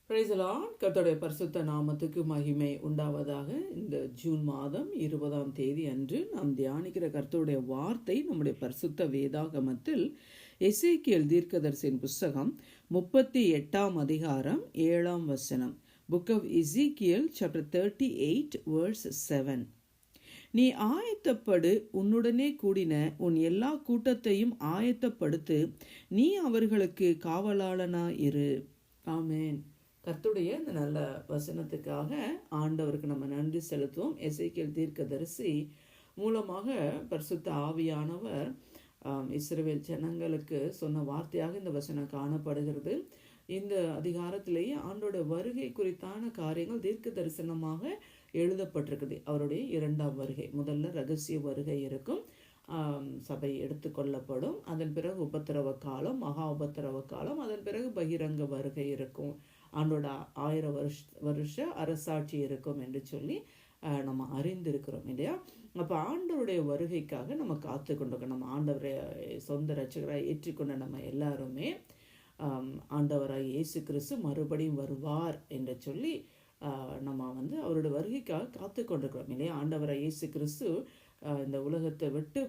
Praise the Lord. கர்த்தருடைய பரிசுத்த நாமத்துக்கு மகிமை உண்டாவதாக. இந்த ஜூன் மாதம் 20ஆம் தேதி அன்று நாம் தியானிக்கிற கர்த்தருடைய வார்த்தை நம்முடைய பரிசுத்த வேதாகமத்தில் எசேக்கியேல் தீர்க்கதரிசியின் புஸ்தகம் 38ஆம் அதிகாரம் 7ஆம் வசனம். புக் ஆஃப் எசேக்கியேல் சாப்டர் 38 verse 7. நீ ஆயத்தப்படு, உன்னுடனே கூடின உன் எல்லா கூட்டத்தையும் ஆயத்தப்படுத்து, நீ அவர்களுக்கு காவலாளனாயிரு. ஆமென். கர்த்தருடைய இந்த நல்ல வசனத்துக்காக ஆண்டவருக்கு நம்ம நன்றி செலுத்துவோம். எசேக்கியேல் தீர்க்கதரிசி மூலமாக பரிசுத்த ஆவியானவர் இஸ்ரவேல் ஜனங்களுக்கு சொன்ன வார்த்தையாக இந்த வசனம் காணப்படுகிறது. இந்த அதிகாரத்திலேயே ஆண்டோட வருகை குறித்தான காரியங்கள் தீர்க்க தரிசனமாக எழுதப்பட்டிருக்குது. அவருடைய 2ஆம் வருகை, முதல்ல ரகசிய வருகை இருக்கும், சபை எடுத்துக்கொள்ளப்படும், அதன் பிறகு உபத்திரவ காலம், மகா உபத்திரவ காலம், அதன் பிறகு பகிரங்க வருகை இருக்கும், ஆண்டோட 1000 வருஷ அரசாட்சி இருக்கும் என்று சொல்லி நம்ம அறிந்திருக்கிறோம் இல்லையா. அப்போ ஆண்டவருடைய வருகைக்காக நம்ம காத்து கொண்டிருக்கோம். நம்ம ஆண்டவரை சொந்த ரட்சகராக ஏற்றிக்கொண்ட நம்ம எல்லாருமே ஆண்டவராய் இயேசு கிறிஸ்து மறுபடியும் வருவார் என்று சொல்லி நம்ம அவருடைய வருகைக்காக காத்து கொண்டிருக்கிறோம் இல்லையா. ஆண்டவராய் இயேசு கிறிஸ்து இந்த உலகத்தை விட்டு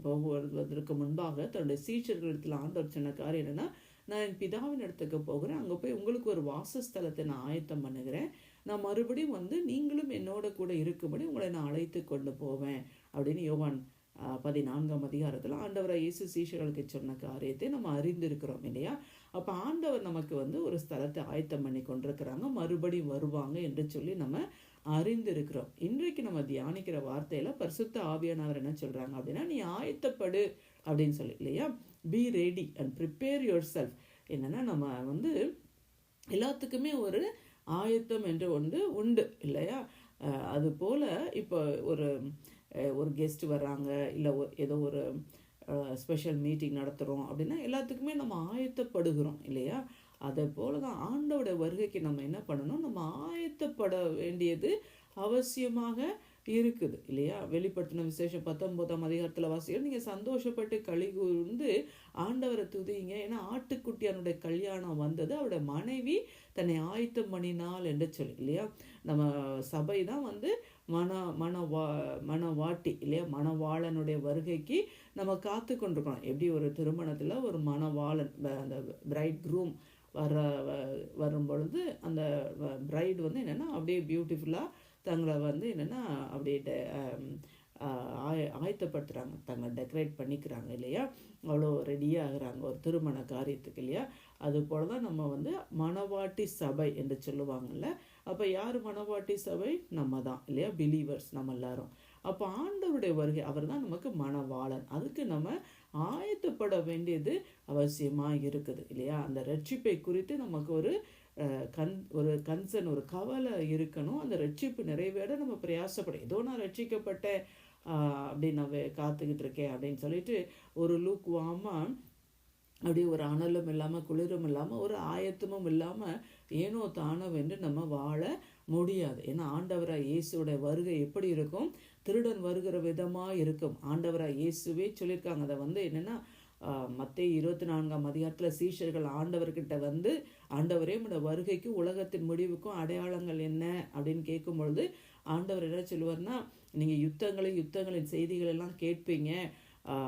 போகுவதற்கு முன்பாக தன்னுடைய சீஷர்களிடத்தில் ஆண்டவர் சொன்ன காரியம் என்னன்னா, நான் என் பிதாவின் இடத்துக்கு போகிறேன், அங்கே போய் உங்களுக்கு ஒரு வாசஸ்தலத்தை நான் ஆயத்தம் பண்ணுகிறேன், நான் மறுபடியும் நீங்களும் என்னோட கூட இருக்கும்படி உங்களை நான் அழைத்து கொண்டு போவேன் அப்படின்னு யோவான் 14ஆம் அதிகாரத்தில் ஆண்டவரை இயேசு சீஷர்களுக்கு சொன்ன காரியத்தை நம்ம அறிந்திருக்கிறோம் இல்லையா. அப்போ ஆண்டவர் நமக்கு ஒரு ஸ்தலத்தை ஆயத்தம் பண்ணி கொண்டிருக்கிறாங்க, மறுபடியும் வருவாங்க என்று சொல்லி நம்ம அறிந்திருக்கிறோம். இன்றைக்கு நம்ம தியானிக்கிற வார்த்தையில பரிசுத்த ஆவியானவர் என்ன சொல்றாங்க அப்படின்னா, நீ ஆயத்தப்படு அப்படின்னு சொல்லி இல்லையா. Be ready and prepare your self. என்னன்னா, நம்ம எல்லாத்துக்குமே ஒரு ஆயத்தம் என்று ஒன்று உண்டு இல்லையா. அது போல இப்போ ஒரு கெஸ்ட் வர்றாங்க, இல்லை ஏதோ ஒரு ஸ்பெஷல் மீட்டிங் நடத்துகிறோம் அப்படின்னா எல்லாத்துக்குமே நம்ம ஆயத்தப்படுகிறோம் இல்லையா. அதை போல தான் ஆண்டோட வருகைக்கு நம்ம என்ன பண்ணணும், நம்ம ஆயத்தப்பட வேண்டியது அவசியமாக இருக்குது இல்லையா. வெளிப்படுத்தின விசேஷம் 19ஆம் அதிகாரத்தில் வாசிக்கிறோம், நீங்கள் சந்தோஷப்பட்டு களி கூர்ந்து ஆண்டவரை துதிங்க, ஏன்னா ஆட்டுக்குட்டியானுடைய கல்யாணம் வந்தது, அவருடைய மனைவி தன்னை ஆயத்தம் பண்ணினாள் என்று சொல்லி இல்லையா. நம்ம சபை தான் மணவாட்டி இல்லையா. மணவாளனுடைய வருகைக்கு நம்ம காத்து கொண்டிருக்கணும். எப்படி ஒரு திருமணத்தில் ஒரு மணவாளன், அந்த பிரைட் க்ரூம் வரும் பொழுது அந்த பிரைட் என்னென்னா அப்படியே பியூட்டிஃபுல்லாக தங்களை என்னென்னா அப்படியே ஆயத்தப்படுத்துகிறாங்க, தங்களை டெக்கரேட் பண்ணிக்கிறாங்க இல்லையா. அவ்வளோ ரெடியாகிறாங்க ஒரு திருமண காரியத்துக்கு இல்லையா. அது போல தான் நம்ம மணவாட்டி சபை என்று சொல்லுவாங்கள்ல. அப்போ யார் மணவாட்டி சபை? நம்ம தான் இல்லையா, பிலீவர்ஸ் நம்ம எல்லாரும். அப்போ ஆண்டவருடைய வருகை, அவர் தான் நமக்கு மணவாளன். அதுக்கு நம்ம ஆயத்தப்பட வேண்டியது அவசியமாக இருக்குது இல்லையா. அந்த ரட்சிப்பை குறித்து நமக்கு ஒரு கன்சர்ன், ஒரு கவலை இருக்கணும். அந்த ரட்சிப்பு நிறைவேற நம்ம பிரயாசப்படும். ஏதோ நான் ரட்சிக்கப்பட்டேன் அப்படின்னு நான் காத்துக்கிட்டு இருக்கேன் அப்படின்னு சொல்லிட்டு ஒரு லூக்வாமா அப்படியே ஒரு அனலும் இல்லாமல் குளிரும் இல்லாமல் ஒரு ஆயத்தமும் இல்லாமல் ஏனோ தானோ என்று நம்ம வாழ முடியாது. ஏன்னா ஆண்டவராய் இயேசுடைய வருகை எப்படி இருக்கும்? திருடன் வருகிற விதமாக இருக்கும். ஆண்டவராய் இயேசுவே சொல்லியிருக்காங்க. அதை என்னென்னா, மத்தேயு 24ஆம் அதிகாரத்தில் சீஷர்கள் ஆண்டவர்கிட்ட ஆண்டவரே உடைய வருகைக்கு உலகத்தின் முடிவுக்கும் அடையாளங்கள் என்ன அப்படின்னு கேட்கும் பொழுது ஆண்டவர் என்ன சொல்லுவார்னா, நீங்கள் யுத்தங்களின் செய்திகள் எல்லாம் கேட்பீங்க,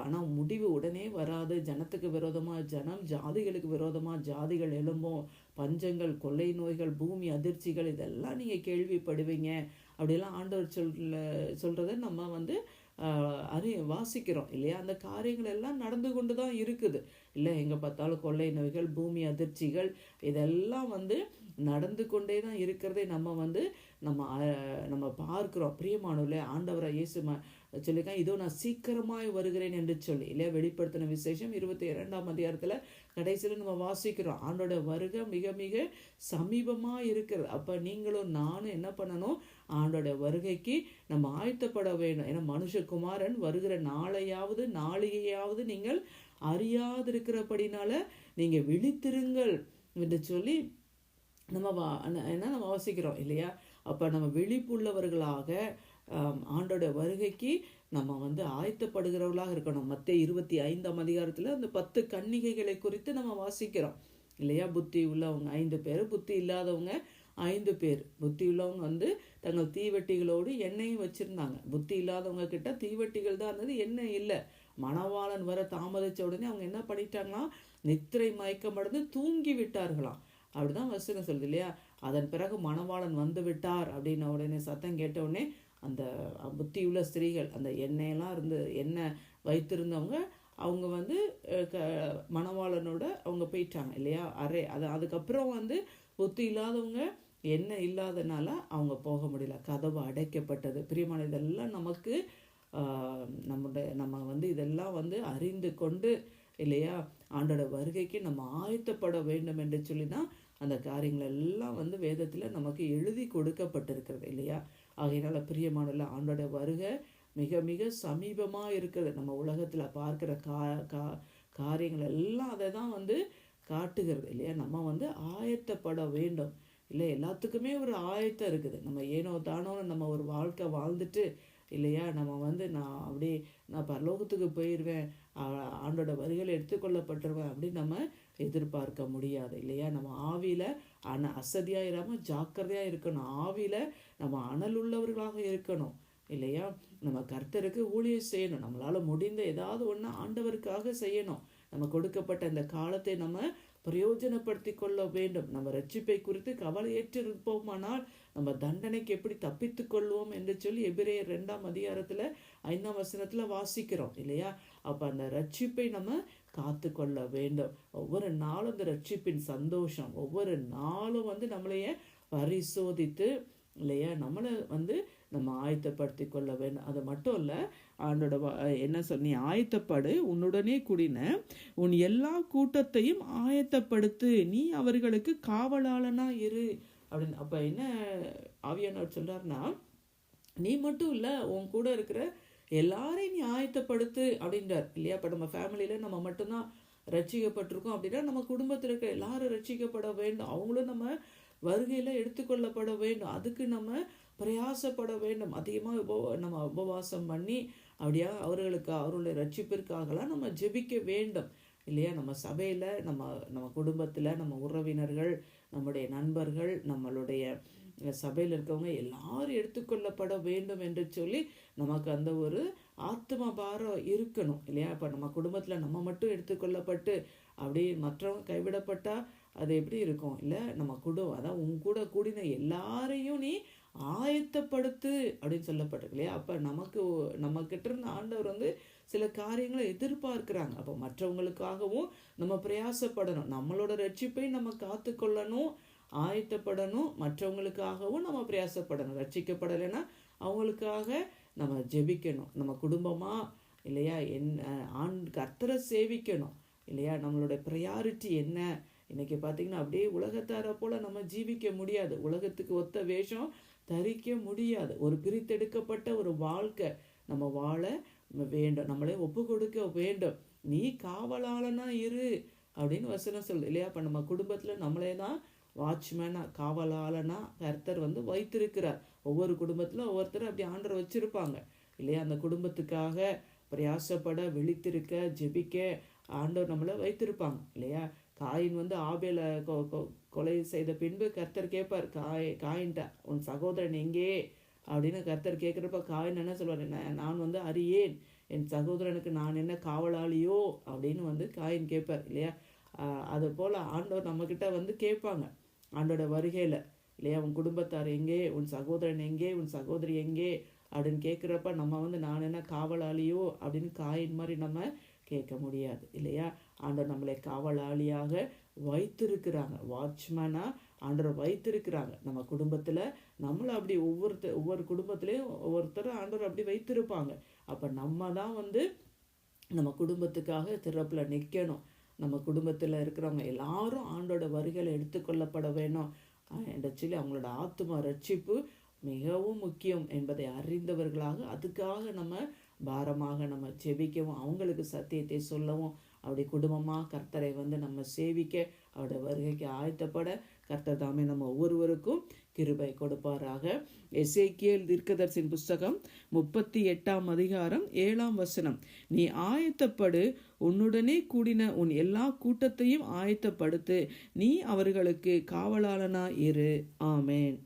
ஆனால் முடிவு உடனே வராது. ஜனத்துக்கு விரோதமாக ஜனம், ஜாதிகளுக்கு விரோதமாக ஜாதிகள் எழும்பும், பஞ்சங்கள், கொள்ளை நோய்கள், பூமி அதிர்ச்சிகள், இதெல்லாம் நீங்கள் கேள்விப்படுவீங்க அப்படியெல்லாம் ஆண்டவர் சொல்கிறத நம்ம வாசிக்கிறோம் இல்லையா. அந்த காரியங்கள் எல்லாம் நடந்து கொண்டு தான் இருக்குது இல்லை. எங்கே பார்த்தாலும் கொள்ளை நோய்கள், பூமி அதிர்ச்சிகள், இதெல்லாம் நடந்து கொண்டே தான் இருக்கிறதே நம்ம பார்க்குறோம். பிரியமானவர்களே, ஆண்டவராய் இயேசு சொல்லியிருக்காங்க, இதோ நான் சீக்கிரமாய் வருகிறேன் என்று சொல்லி இல்லையா. வெளிப்படுத்தின விசேஷம் 22ஆம் அதிகாரத்தில் கடைசியில் நம்ம வாசிக்கிறோம், ஆண்டோட வருகை மிக மிக சமீபமாக இருக்கிறது. அப்போ நீங்களும் நானும் என்ன பண்ணணும், ஆண்டோட வருகைக்கு நம்ம ஆயத்தப்பட வேண்டும். ஏன்னா மனுஷகுமாரன் வருகிற நாளையாவது நீங்கள் அறியாதிருக்கிறபடினால நீங்கள் விழித்திருங்கள் என்று சொல்லி நம்ம வாசிக்கிறோம் இல்லையா. அப்போ நம்ம விழிப்புள்ளவர்களாக ஆண்டோட வருகைக்கு நம்ம ஆயத்தப்படுகிறவர்களாக இருக்கணும். மத்தேயு 25ஆம் அதிகாரத்தில் அந்த 10 கன்னிகைகளை குறித்து நம்ம வாசிக்கிறோம் இல்லையா? புத்தி உள்ளவங்க 5 பேர், புத்தி இல்லாதவங்க 5 பேர். புத்தி உள்ளவங்க வந்து தங்கள் தீவெட்டிகளோடு எண்ணெயும் வச்சுருந்தாங்க. புத்தி இல்லாதவங்க கிட்ட தீவெட்டிகள் தான் இருந்தது, எண்ணெய் இல்லை. மணவாளன் வர தாமதிச்ச உடனே அவங்க என்ன பண்ணிட்டாங்களாம், நித்திரை மயக்கமடைந்து தூங்கி விட்டார்களாம். அப்படிதான் வசனம் சொல்லுது இல்லையா? அதன் பிறகு மணவாளன் வந்து விட்டார் அப்படின்ன உடனே, சத்தம் கேட்ட உடனே அந்த புத்தியுள்ள ஸ்திரீகள், அந்த எண்ணெய் வைத்திருந்தவங்க, அவங்க வந்து மணவாளனோட அவங்க போயிட்டாங்க இல்லையா? அதுக்கப்புறம் வந்து புத்தி இல்லாதவங்க எண்ணெய் இல்லாதனால அவங்க போக முடியல, கதவு அடைக்கப்பட்டது. பிரியமான, இதெல்லாம் நமக்கு நம்ம வந்து இதெல்லாம் வந்து அறிந்து கொண்டு இல்லையா, ஆண்டோட வருகைக்கு நம்ம ஆயத்தப்பட வேண்டும் என்று சொல்லி தான் அந்த காரியங்கள் எல்லாம் வந்து வேதத்தில் நமக்கு எழுதி கொடுக்கப்பட்டிருக்கிறது இல்லையா? ஆகையினால பிரியமானல, ஆண்டோட வருகை மிக மிக சமீபமாக இருக்குது. நம்ம உலகத்தில் பார்க்குற காரியங்கள் எல்லாம் அதை தான் வந்து காட்டுகிறது இல்லையா? நம்ம வந்து ஆயத்தப்பட வேண்டும் இல்லை? எல்லாத்துக்குமே ஒரு ஆயத்தம் இருக்குது. நம்ம ஏனோ தானோன்னு நம்ம ஒரு வாழ்க்கை வாழ்ந்துட்டு இல்லையா, நம்ம வந்து நான் பரலோகத்துக்கு போயிடுவேன், ஆண்டோட வருகையில் எடுத்துக்கொள்ளப்பட்டுருவேன் அப்படின்னு நம்ம எதிர்பார்க்க முடியாது இல்லையா? நம்ம ஆவியில் அசதியாக இல்லாமல் ஜாக்கிரதையாக இருக்கணும். ஆவியில் நம்ம அனல் உள்ளவர்களாக இருக்கணும் இல்லையா? நம்ம கர்த்தருக்கு ஊழியம் செய்யணும். நம்மளால் முடிந்த ஏதாவது ஒன்று ஆண்டவருக்காக செய்யணும். நம்ம கொடுக்கப்பட்ட இந்த காலத்தை நம்ம பிரயோஜனப்படுத்தி கொள்ள வேண்டும். நம்ம ரட்சிப்பை குறித்து கவலையற்று இருப்போமானால் நம்ம தண்டனைக்கு எப்படி தப்பித்து கொள்வோம் என்று சொல்லி எபிரேயர் 2ஆம் அதிகாரத்தில் 5ஆம் வசனத்தில் வாசிக்கிறோம் இல்லையா? அப்போ அந்த ரட்சிப்பை நம்ம காத்து கொள்ள வேண்டும். ஒவ்வொரு நாளும் அந்த ரட்சிப்பின் சந்தோஷம், ஒவ்வொரு நாளும் வந்து நம்மளையே பரிசோதித்து இல்லையா, நம்மளை வந்து நம்ம ஆயத்தப்படுத்தி கொள்ள வேண்டும். அது மட்டும் இல்லை, ஆண்டோட என்ன சொன்னி, ஆயத்தப்படு, உன்னுடனே கூடின உன் எல்லா கூட்டத்தையும் ஆயத்தப்படுத்து, நீ அவர்களுக்கு காவலாளனா இரு அப்படின்னு. அப்போ என்ன ஆவியானவர் சொல்றாருன்னா, நீ மட்டும் இல்லை, உன் கூட இருக்கிற எல்லாரையும் நீ ஆயத்தப்படுத்து அப்படின்றார் இல்லையா? இப்போ நம்ம ஃபேமிலியில் நம்ம மட்டும்தான் ரட்சிக்கப்பட்டிருக்கோம் அப்படின்னா, நம்ம குடும்பத்தில் இருக்கிற எல்லாரும் ரட்சிக்கப்பட வேண்டும், அவங்களும் நம்ம வருகையில் எடுத்துக்கொள்ளப்பட வேண்டும். அதுக்கு நம்ம பிரயாசப்பட வேண்டும். அதிகமாக நம்ம உபவாசம் பண்ணி அப்படியா அவர்களுடைய ரட்சிப்பிற்காகலாம் நம்ம ஜெபிக்க வேண்டும் இல்லையா? நம்ம சபையில், நம்ம குடும்பத்தில், நம்ம உறவினர்கள், நம்முடைய நண்பர்கள், நம்மளுடைய சபையில் இருக்கவங்க எல்லாரும் எடுத்துக்கொள்ளப்பட வேண்டும் என்று சொல்லி நமக்கு அந்த ஒரு ஆத்ம பாரம் இருக்கணும் இல்லையா? இப்போ நம்ம குடும்பத்தில் நம்ம மட்டும் எடுத்துக்கொள்ளப்பட்டு அப்படி மற்றவங்க கைவிடப்பட்டால் அது எப்படி இருக்கும் இல்லை? அதான் உன் கூட கூடின எல்லாரையும் நீ ஆயத்தப்படுத்து அப்படின்னு சொல்லப்பட்டிருக்கு இல்லையா? அப்போ நம்ம கிட்ட இருந்த ஆண்டவர் வந்து சில காரியங்களை எதிர்பார்க்கிறாங்க. அப்போ மற்றவங்களுக்காகவும் நம்ம பிரயாசப்படணும், நம்மளோட ரட்சிப்பை நம்ம காத்துக்கொள்ளணும், ஆயத்தப்படணும், மற்றவங்களுக்காகவும் நம்ம பிரயாசப்படணும். ரட்சிக்கப்படலைன்னா அவங்களுக்காக நம்ம ஜெபிக்கணும். நம்ம குடும்பமாக இல்லையா, கர்த்தரை சேவிக்கணும் இல்லையா? நம்மளோட ப்ரையாரிட்டி என்ன? இன்றைக்கி பார்த்திங்கன்னா அப்படியே உலகத்தாரை போல் நம்ம ஜீவிக்க முடியாது, உலகத்துக்கு ஒத்த வேஷம் தரிக்க முடியாது. ஒரு பிரித்தெடுக்கப்பட்ட ஒரு வாழ்க்கை நம்ம வாழ வேண்டும், நம்மளே ஒப்பு கொடுக்க வேண்டும். நீ காவலாளனா இரு அப்படின்னு வசனம் சொல்லு இல்லையா? இப்போ நம்ம குடும்பத்தில் நம்மளே தான் வாட்ச்மேனாக, காவலாளனா கர்த்தர் வந்து வைத்திருக்கிறார். ஒவ்வொரு குடும்பத்தில் ஒவ்வொருத்தர் அப்படி ஆண்டரை வச்சுருப்பாங்க இல்லையா? அந்த குடும்பத்துக்காக பிரயாசப்பட, விழித்திருக்க, ஜெபிக்க ஆண்டவர் நம்மளை வைத்திருப்பாங்க இல்லையா? காயின் வந்து ஆபேலை கொலை செய்த பின்பு கர்த்தர் கேட்பார் காயின்ட்ட, உன் சகோதரன் எங்கே அப்படின்னு கர்த்தர் கேட்குறப்ப காயின் என்ன சொல்வார், நான் வந்து அறியேன், என் சகோதரனுக்கு நான் என்ன காவலாளியோ அப்படின்னு வந்து காயின் கேட்பார் இல்லையா? அது போல் ஆண்டவர் நம்மக்கிட்ட வந்து கேட்பாங்க ஆண்டோட வருகையில் இல்லையா? உன் குடும்பத்தார் எங்கே, உன் சகோதரன் எங்கே, உன் சகோதரி எங்கே அப்படின்னு கேட்குறப்ப நம்ம வந்து நான் என்ன காவலாளியோ அப்படின்னு காயின் மாதிரி நம்ம கேட்க முடியாது இல்லையா? ஆண்டவர் நம்மளை காவலாளியாக வைத்திருக்கிறாங்க, வாட்ச்மேனாக ஆண்டவர் வைத்திருக்கிறாங்க. நம்ம குடும்பத்தில் நம்மளை அப்படி ஒவ்வொரு குடும்பத்துலேயும் ஒவ்வொருத்தரும் ஆண்டவர் அப்படி வைத்திருப்பாங்க. அப்போ நம்ம தான் வந்து நம்ம குடும்பத்துக்காக திறப்பில் நிற்கணும். நம்ம குடும்பத்தில் இருக்கிறவங்க எல்லாரும் ஆண்டோட வருகையில் எடுத்துக்கொள்ளப்பட வேணும் என்று சொல்லி அவங்களோட ஆத்தும ரட்சிப்பு மிகவும் முக்கியம் என்பதை அறிந்தவர்களாக அதுக்காக நம்ம பாரமாக நம்ம ஜெபிக்கவும், அவங்களுக்கு சத்தியத்தை சொல்லவும், அப்படி குடும்பமாக கர்த்தரை வந்து நம்ம சேவிக்க, அவருடைய வருகைக்கு ஆயத்தப்பட கர்த்தர் தாமே நம்ம ஒவ்வொருவருக்கும் கிருபை கொடுப்பாராக. எசேக்கியேல் தீர்க்கதரிசியின் புஸ்தகம் 38 அதிகாரம் 7 நீ ஆயத்தப்படு, உன்னுடனே கூடின உன் எல்லா கூட்டத்தையும் ஆயத்தப்படுத்து, நீ அவர்களுக்கு காவலாளனாய் இரு. ஆமேன்.